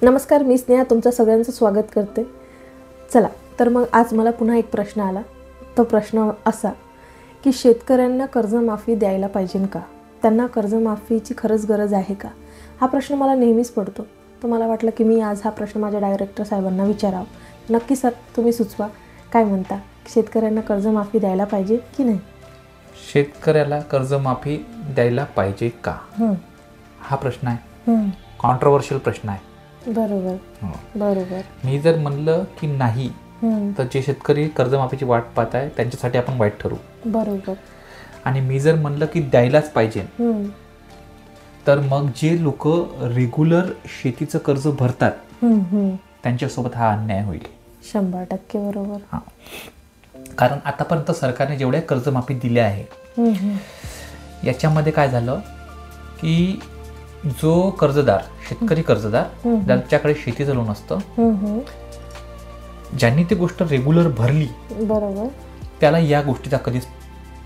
नमस्कार, मी स्नेहा तुमचं सगळ्यांचं स्वागत करते. चला तर मग आज मला पुन्हा एक प्रश्न आला. तो प्रश्न असा की शेतकऱ्यांना कर्जमाफी द्यायला पाहिजे का? त्यांना कर्जमाफीची खरंच गरज आहे का? हा प्रश्न मला नेहमीच पडतो. तर मला वाटलं की मी आज हा प्रश्न माझ्या डायरेक्टर साहेबांना विचारावा. नक्की सर, तुम्ही सुचवा, काय म्हणता? शेतकऱ्यांना कर्जमाफी द्यायला पाहिजे की नाही? शेतकऱ्याला कर्जमाफी द्यायला पाहिजे का, हा प्रश्न आहे. कॉन्ट्रोवर्शियल प्रश्न आहे. बरोबर बरोबर. मी जर म्हणलं की नाही तर जे शेतकरी कर्जमाफीची वाट पाहत आहे त्यांच्यासाठी आपण वाईट ठरू. बरोबर. आणि मी जर म्हणलं की द्यायलाच पाहिजे तर मग जे लोक रेग्युलर शेतीचं कर्ज भरतात त्यांच्यासोबत हा अन्याय होईल. 100% बरोबर. हां, कारण आतापर्यंत सरकारने जेवढ्या कर्जमाफी दिल्या आहे याच्यामध्ये काय झालं की जो कर्जदार, शेतकरी कर्जदार ज्यांच्याकडे शेतीचं लोन असतं, ज्यांनी ती गोष्ट रेग्युलर भरली, बरोबर, त्याला या गोष्टीचा कधीच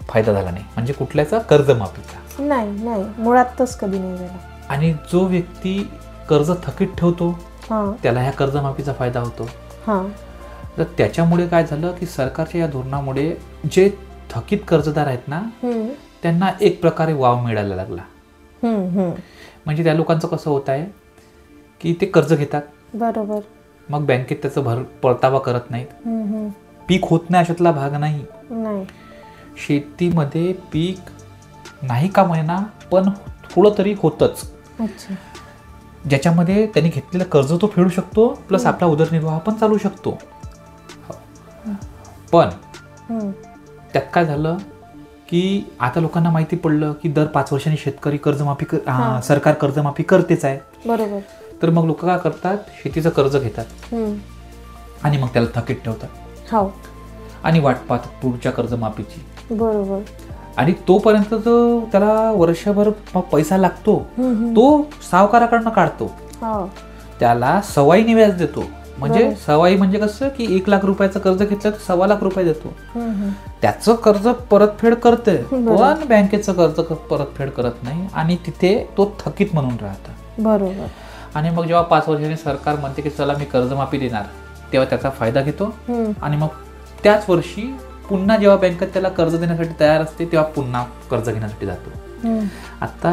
फायदा झाला नाही. म्हणजे कुठल्याचा? कर्जमाफीचा नाही. नाही, मुळातच कधी नाही झाला. आणि जो व्यक्ती कर्ज थकीत ठेवतो त्याला ह्या कर्जमाफीचा फायदा होतो. तर त्याच्यामुळे काय झालं की सरकारच्या या धोरणामुळे जे थकीत कर्जदार आहेत ना त्यांना एक प्रकारे वाव मिळायला लागला. म्हणजे त्या लोकांचं कसं होत आहे की ते कर्ज घेतात, बरोबर, मग बँकेत त्याचं परतावा करत नाहीत. पीक होत नाही अशातला भाग नाही. शेतीमध्ये पीक नाही का महिना पण थोडं तरी होतच, ज्याच्यामध्ये त्यांनी घेतलेलं कर्ज तो फेडू शकतो, प्लस आपला उदरनिर्वाह पण चालू शकतो. पण त्यात काय झालं की आता लोकांना माहिती पडलं की दर 5 वर्षांनी शेतकरी कर्जमाफी सरकार कर्जमाफी करतेच आहे. बरोबर. तर मग लोक काय करतात, शेतीचं कर्ज घेतात आणि मग त्याला थकीत ठेवतात आणि वाट पाहतात पुढच्या कर्जमाफीची. बरोबर. आणि तोपर्यंत जो त्याला वर्षभर पैसा लागतो तो सावकाराकडनं काढतो, त्याला सवाईने व्याज देतो. म्हणजे सवाई म्हणजे कसं की 1 लाख रुपयाचं कर्ज घेतलं तर 1.25 लाख रुपये देतो. त्याचं कर्ज परतफेड करते पण बँकेचं कर्ज परतफेड करत नाही आणि तिथे तो थकीत म्हणून राहतो. बरोबर. आणि मग जेव्हा 5 वर्षांनी सरकार म्हणते की चला मी कर्जमाफी देणार, तेव्हा त्याचा फायदा घेतो आणि मग त्याच वर्षी पुन्हा जेव्हा बँकेत त्याला कर्ज देण्यासाठी तयार असते तेव्हा पुन्हा कर्ज घेण्यासाठी जातो. आता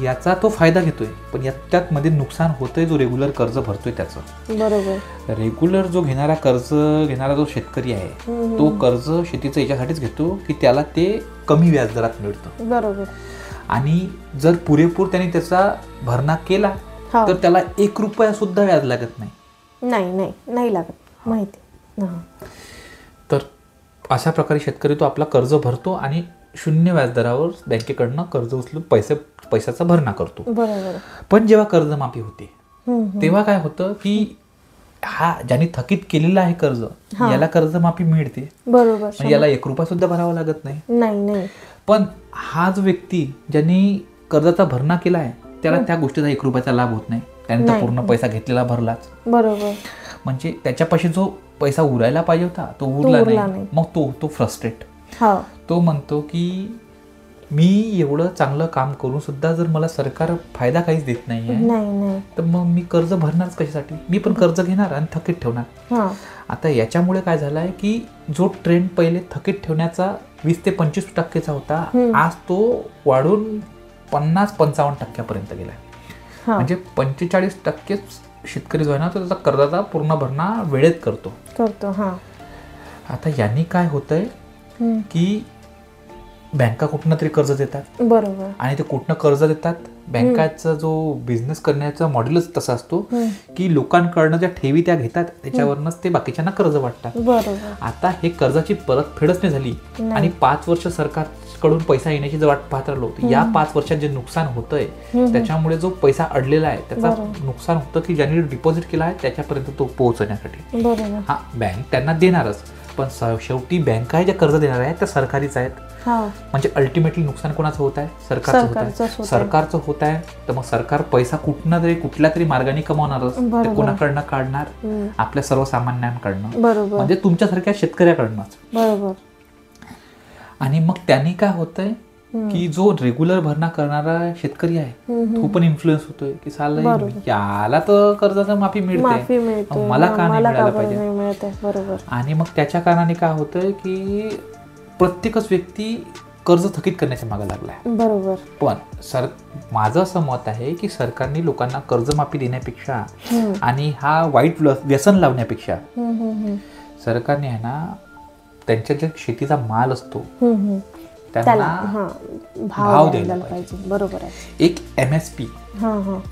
याचा तो फायदा घेतोय पण त्यात मध्ये नुकसान होतंय जो रेग्युलर कर्ज भरतोय त्याचं. बरोबर. रेग्युलर जो कर्ज घेणारा जो शेतकरी आहे तो कर्ज शेतीचं याच्यासाठीच घेतो की त्याला ते कमी व्याजदरात मिळतं. बरोबर. आणि जर पुरेपूर त्याने त्याचा भरणा केला तर त्याला 1 रुपया सुद्धा व्याज लागत नाही. नाही लागत, माहिती. तर अशा प्रकारे शेतकरी तो आपला कर्ज भरतो आणि 0 व्याजदरावर बँकेकडनं कर्ज उचलून पैशाचा भरणा करतो. बरोबर. पण जेव्हा कर्जमाफी होते तेव्हा काय होतं की हा ज्यांनी थकीत केलेला आहे कर्ज याला कर्जमाफी मिळते. बरोबर. म्हणजे याला 1 रुपया सुद्धा भरावा लागत नाही. पण हा जो व्यक्ती ज्यांनी कर्जाचा भरणा केला आहे त्याला त्या गोष्टीचा 1 रुपयाचा लाभ होत नाही. त्याने तर पूर्ण पैसा घेतलेला भरलाच. बरोबर. म्हणजे त्याच्यापाशी जो पैसा उरायला पाहिजे होता तो उरला नाही. मग तो फ्रस्ट्रेट, तो म्हणतो की मी एवढं चांगलं काम करून सुद्धा जर मला सरकार फायदा काहीच देत नाहीये तर मग मी कर्ज भरणारच कशासाठी? मी पण कर्ज घेणार आणि थकीत ठेवणार. आता याच्यामुळे काय झालंय की जो ट्रेंड पहिले थकीत ठेवण्याचा 20 ते 25% होता, आज तो वाढून 50-55% गेलाय. म्हणजे 45% शेतकरी जो आहे ना तो त्याचा कर्जाचा पूर्ण भरणा वेळेत करतो. आता यांनी काय होतंय की बँका कुठनं तरी कर्ज देतात. बरोबर. आणि ते कुठनं कर्ज देतात, बँकाचा जो बिझनेस करण्याचा मॉडेलच तसा असतो की लोकांकडनं ज्या ठेवी त्या घेतात त्याच्यावरनच ते बाकीच्यांना कर्ज वाटतात. बरोबर. आता हे कर्जाची परतफेडच नाही झाली आणि 5 वर्ष सरकारकडून पैसा येण्याची जर वाट पाहत राहिलो तर या 5 वर्षात जे नुकसान होतंय त्याच्यामुळे जो पैसा अडलेला आहे त्याचा नुकसान होतं की ज्यांनी डिपॉझिट केला आहे त्याच्यापर्यंत तो पोहोचण्यासाठी. बरोबर. बँक त्यांना देणारच पण शेवटी बँका ज्या कर्ज देणार आहेत त्या सरकारीच आहेत. म्हणजे अल्टिमेटली नुकसान कोणाचं होत आहे? सरकारचं होत आहे. तर मग सरकार पैसा कुठल्या तरी मार्गाने कमावणारच, ते कोणाकडनं काढणार? आपल्या सर्वसामान्यांकडनं, म्हणजे तुमच्यासारख्या शेतकऱ्याकडनंच. बरोबर. आणि मग त्यांनी काय होतंय की जो रेग्युलर भरणा करणारा शेतकरी आहे तो पण इन्फ्लुएन्स होतोय की साला याला तर कर्जाचं माफी मिळते, मला का नाही मिळायला पाहिजे. आणि मग त्याच्या कारणाने काय होतंय की प्रत्येकच व्यक्ती कर्ज थकीत करण्याच्या मागे लागलाय. बरोबर. पण माझं असं मत आहे की सरकारने लोकांना कर्जमाफी देण्यापेक्षा आणि हा वाईट व्यसन लावण्यापेक्षा सरकारने आहे ना त्यांच्या ज्या शेतीचा माल असतो त्यांना भाव द्यायला पाहिजे. बरोबर आहे. एक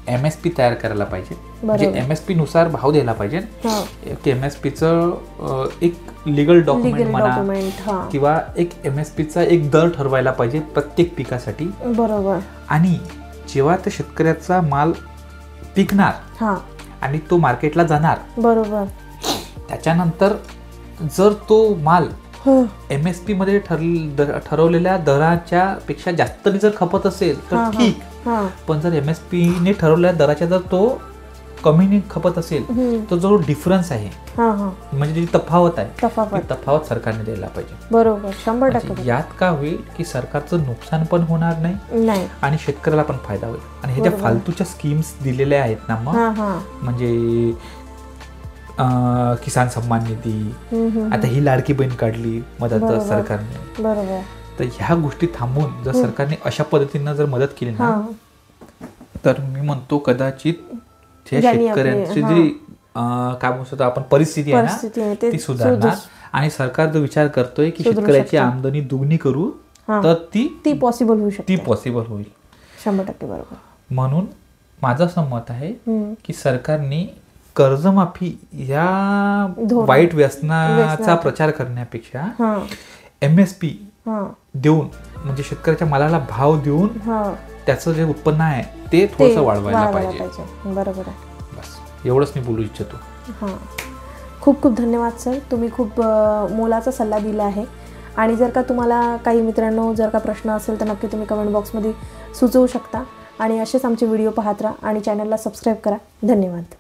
MSP तयार करायला पाहिजे, म्हणजे MSP नुसार भाव द्यायला पाहिजे. MSPचं एक लिगल डॉक्युमेंट म्हणा किंवा एक MSPचा एक दर ठरवायला पाहिजे प्रत्येक पिकासाठी. बरोबर. आणि जेव्हा त्या शेतकऱ्याचा माल पिकणार आणि तो मार्केटला जाणार, बरोबर, त्याच्यानंतर जर तो माल MSP मध्ये ठरवलेल्या दराच्या पेक्षा जास्त जर खपत असेल तर ठीक, पण जर MSP ने ठरवलेल्या दराच्या जर तो कमी खपत असेल तर जो डिफरन्स आहे म्हणजे जी तफावत आहे तफावत सरकारने द्यायला पाहिजे. बरोबर, 100%. यात काय होईल की सरकारचं नुकसान पण होणार नाही आणि शेतकऱ्याला पण फायदा होईल. आणि हे ज्या फालतूच्या स्कीम्स दिलेल्या आहेत ना मग म्हणजे किसान सन्मान निधी, आता ही लाडकी बहीण काढली मदत सरकारने, बरोबर, तर ह्या गोष्टी थांबून जर सरकारने अशा पद्धतीनं जर मदत केली ना तर मी म्हणतो कदाचित शेतकऱ्यांची जी काय म्हणतो आपण परिस्थिती आहे ना ती सुधारणार. आणि सरकार जो विचार करतोय की शेतकऱ्याची आमदनी दुगणी करू तर ती पॉसिबल होऊ शकते, ती पॉसिबल होईल. 100% बरोबर. म्हणून माझं असं मत आहे की सरकारने कर्जमाफी या वाईट व्यसनाचा प्रचार करण्यापेक्षा MSP देऊन म्हणजे शेतकऱ्याच्या मालाला भाव देऊन त्याचं जे उत्पन्न आहे ते थोडंसं वाढवायला पाहिजे. बरोबर आहे. बस एवढंच मी बोलू इच्छितो. खूप खूप धन्यवाद सर, तुम्ही खूप मोलाचा सल्ला दिला आहे. आणि जर का तुम्हाला काही मित्रांनो जर का प्रश्न असेल तर नक्की तुम्ही कमेंट बॉक्समध्ये सुचवू शकता. आणि असेच आमचे व्हिडिओ पाहत राहा आणि चॅनलला सबस्क्राईब करा. धन्यवाद.